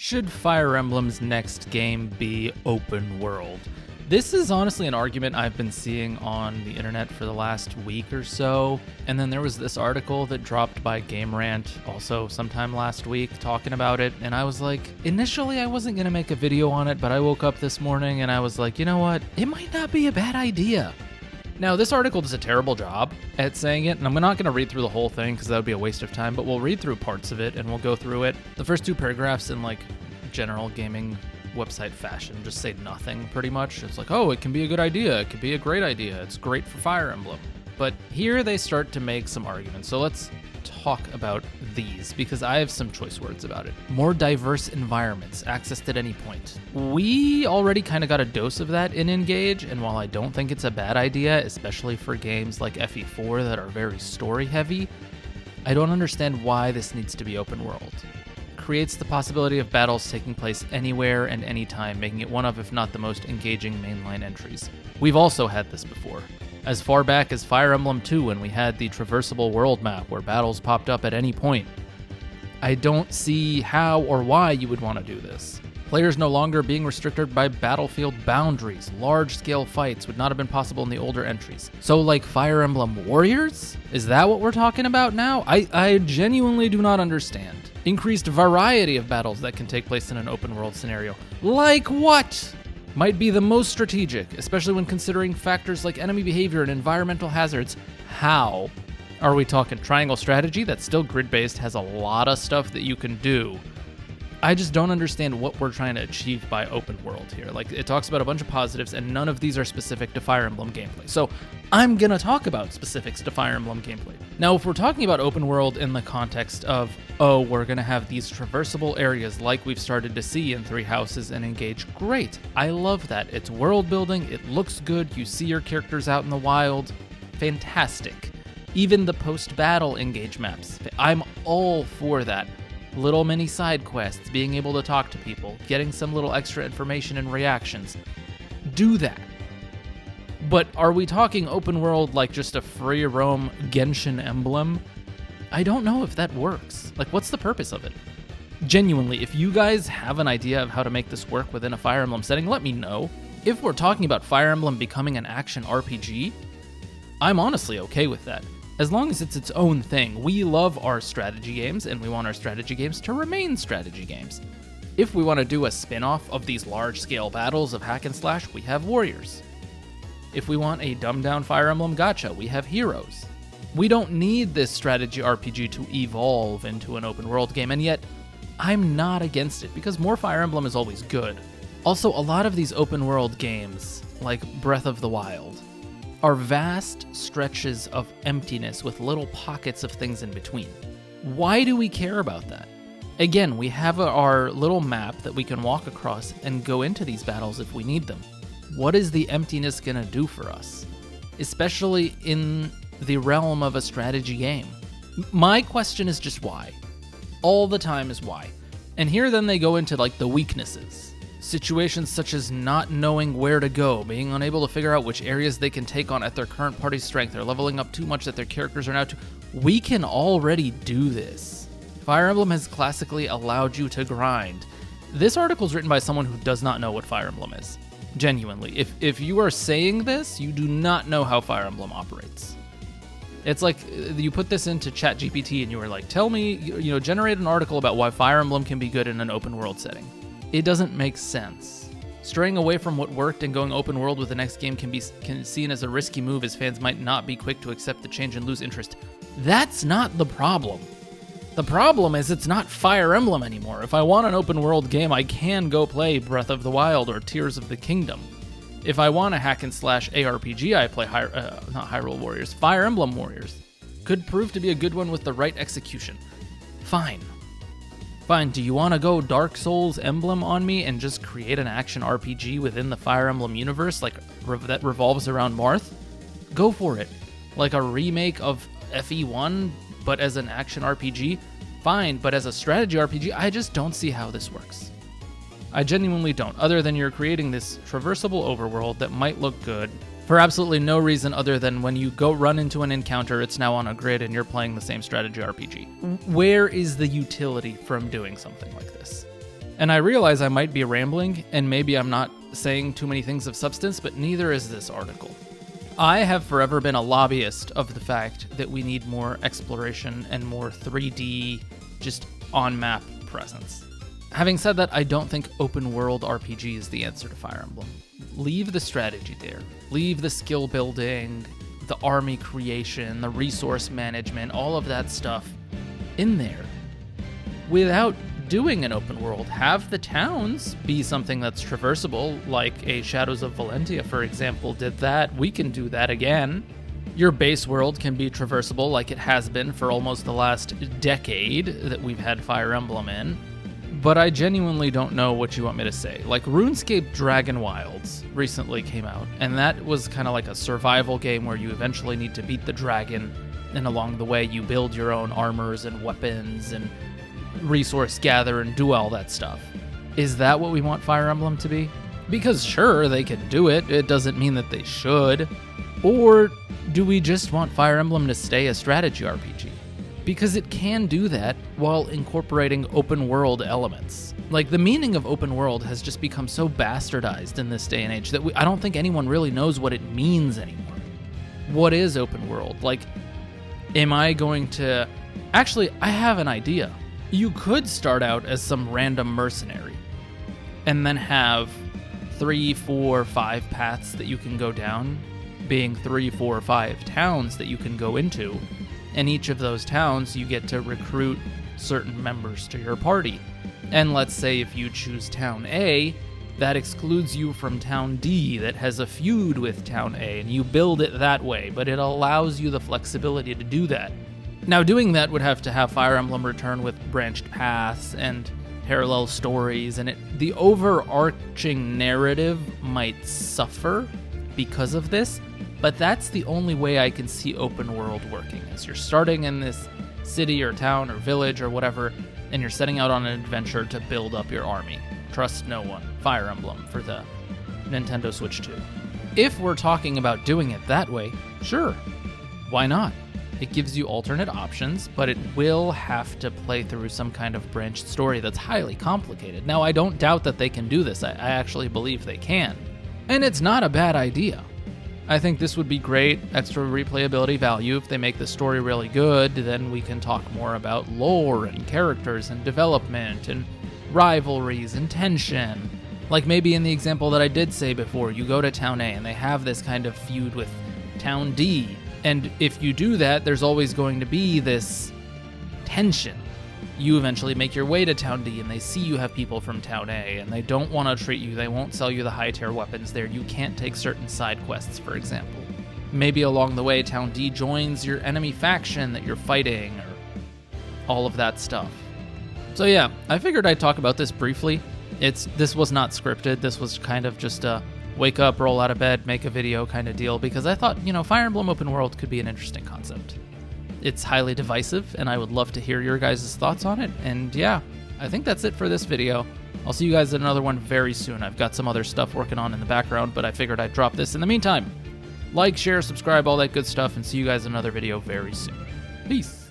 Should Fire Emblem's next game be open world? This is honestly an argument I've been seeing on the internet for the last week or so, and then there was this article that dropped by Game Rant also sometime last week talking about it, and I was like, initially I wasn't going to make a video on it, but I woke up this morning and I was like, you know what, it might not be a bad idea. Now, this article does a terrible job at saying it, and I'm not going to read through the whole thing because that would be a waste of time, but we'll read through parts of it and we'll go through it. The first two paragraphs in like general gaming website fashion just say nothing pretty much. It's like, oh, it can be a good idea. It could be a great idea. It's great for Fire Emblem. But here they start to make some arguments. So let's talk about these because I have some choice words about it. More diverse environments, accessed at any point. We already kind of got a dose of that in Engage, and while I don't think it's a bad idea, especially for games like FE4 that are very story heavy, I don't understand why this needs to be open world. Creates the possibility of battles taking place anywhere and anytime, making it one of, if not the most engaging mainline entries. We've also had this before. As far back as Fire Emblem 2 when we had the traversable world map where battles popped up at any point. I don't see how or why you would want to do this. Players no longer being restricted by battlefield boundaries. Large-scale fights would not have been possible in the older entries. So like Fire Emblem Warriors? Is that what we're talking about now? I genuinely do not understand. Increased variety of battles that can take place in an open world scenario. Like what? Might be the most strategic, especially when considering factors like enemy behavior and environmental hazards. How? Are we talking triangle strategy that's still grid-based, has a lot of stuff that you can do? I just don't understand what we're trying to achieve by open world here. Like, it talks about a bunch of positives, and none of these are specific to Fire Emblem gameplay. So I'm gonna talk about specifics to Fire Emblem gameplay. Now, if we're talking about open world in the context of, oh, we're gonna have these traversable areas like we've started to see in Three Houses and Engage, great. I love that. It's world building, it looks good, you see your characters out in the wild, fantastic. Even the post-battle Engage maps, I'm all for that. Little mini side quests, being able to talk to people, getting some little extra information and reactions. Do that. But are we talking open world like just a free roam Genshin Emblem? I don't know if that works. Like, what's the purpose of it? Genuinely, if you guys have an idea of how to make this work within a Fire Emblem setting, let me know. If we're talking about Fire Emblem becoming an action RPG, I'm honestly okay with that. As long as it's its own thing. We love our strategy games, and we want our strategy games to remain strategy games. If we want to do a spin-off of these large-scale battles of hack and slash, we have Warriors. If we want a dumbed-down Fire Emblem gacha, we have Heroes. We don't need this strategy RPG to evolve into an open-world game, and yet I'm not against it, because more Fire Emblem is always good. Also, a lot of these open-world games, like Breath of the Wild, are vast stretches of emptiness with little pockets of things in between. Why do we care about that? Again, we have our little map that we can walk across and go into these battles if we need them. What is the emptiness gonna do for us? Especially in the realm of a strategy game. My question is just why. All the time is why. And here then they go into like the weaknesses. Situations such as not knowing where to go, being unable to figure out which areas they can take on at their current party's strength, they're leveling up too much that their characters are now too... We can already do this. Fire Emblem has classically allowed you to grind. This article is written by someone who does not know what Fire Emblem is. Genuinely. If you are saying this, you do not know how Fire Emblem operates. It's like you put this into ChatGPT and you were like, tell me, generate an article about why Fire Emblem can be good in an open world setting. It doesn't make sense. Straying away from what worked and going open world with the next game can be seen as a risky move, as fans might not be quick to accept the change and lose interest. That's not the problem. The problem is it's not Fire Emblem anymore. If I want an open world game, I can go play Breath of the Wild or Tears of the Kingdom. If I want a hack and slash ARPG, I play not Hyrule Warriors, Fire Emblem Warriors. Could prove to be a good one with the right execution. Fine, do you want to go Dark Souls Emblem on me and just create an action RPG within the Fire Emblem universe that revolves around Marth? Go for it. Like a remake of FE1, but as an action RPG? Fine, but as a strategy RPG, I just don't see how this works. I genuinely don't, other than you're creating this traversable overworld that might look good for absolutely no reason other than when you go run into an encounter, it's now on a grid and you're playing the same strategy RPG. Where is the utility from doing something like this? And I realize I might be rambling, and maybe I'm not saying too many things of substance, but neither is this article. I have forever been a lobbyist of the fact that we need more exploration and more 3D, just on-map presence. Having said that, I don't think open-world RPG is the answer to Fire Emblem. Leave the strategy there. Leave the skill building, the army creation, the resource management, all of that stuff in there. Without doing an open world, have the towns be something that's traversable, like a Shadows of Valentia, for example, did that. We can do that again. Your base world can be traversable like it has been for almost the last decade that we've had Fire Emblem in. But I genuinely don't know what you want me to say. Like, RuneScape Dragon Wilds recently came out, and that was kind of like a survival game where you eventually need to beat the dragon, and along the way you build your own armors and weapons and resource gather and do all that stuff. Is that what we want Fire Emblem to be? Because sure, they can do it. It doesn't mean that they should. Or do we just want Fire Emblem to stay a strategy RPG? Because it can do that while incorporating open world elements. Like, the meaning of open world has just become so bastardized in this day and age that I don't think anyone really knows what it means anymore. What is open world? Like, am I going to... Actually, I have an idea. You could start out as some random mercenary and then have 3, 4, 5 paths that you can go down, being 3, 4, 5 towns that you can go into. And each of those towns, you get to recruit certain members to your party. And let's say if you choose Town A, that excludes you from Town D that has a feud with Town A, and you build it that way, but it allows you the flexibility to do that. Now, doing that would have to have Fire Emblem return with branched paths and parallel stories, and the overarching narrative might suffer because of this, but that's the only way I can see open world working, is you're starting in this city or town or village or whatever, and you're setting out on an adventure to build up your army. Trust no one. Fire Emblem for the Nintendo Switch 2. If we're talking about doing it that way, sure, why not? It gives you alternate options, but it will have to play through some kind of branched story that's highly complicated. Now, I don't doubt that they can do this. I actually believe they can. And it's not a bad idea. I think this would be great extra replayability value. If they make the story really good, then we can talk more about lore and characters and development and rivalries and tension. Like maybe in the example that I did say before, you go to Town A and they have this kind of feud with Town D. And if you do that, there's always going to be this tension. You eventually make your way to Town D, and they see you have people from Town A, and they don't want to treat you. They won't sell you the high-tier weapons there. You can't take certain side quests, for example. Maybe along the way, Town D joins your enemy faction that you're fighting, or all of that stuff. So yeah, I figured I'd talk about this briefly. This was not scripted. This was kind of just a wake up, roll out of bed, make a video kind of deal, because I thought, Fire Emblem Open World could be an interesting concept. It's highly divisive, and I would love to hear your guys' thoughts on it. And yeah, I think that's it for this video. I'll see you guys in another one very soon. I've got some other stuff working on in the background, but I figured I'd drop this in the meantime. Like, share, subscribe, all that good stuff, and see you guys in another video very soon. Peace.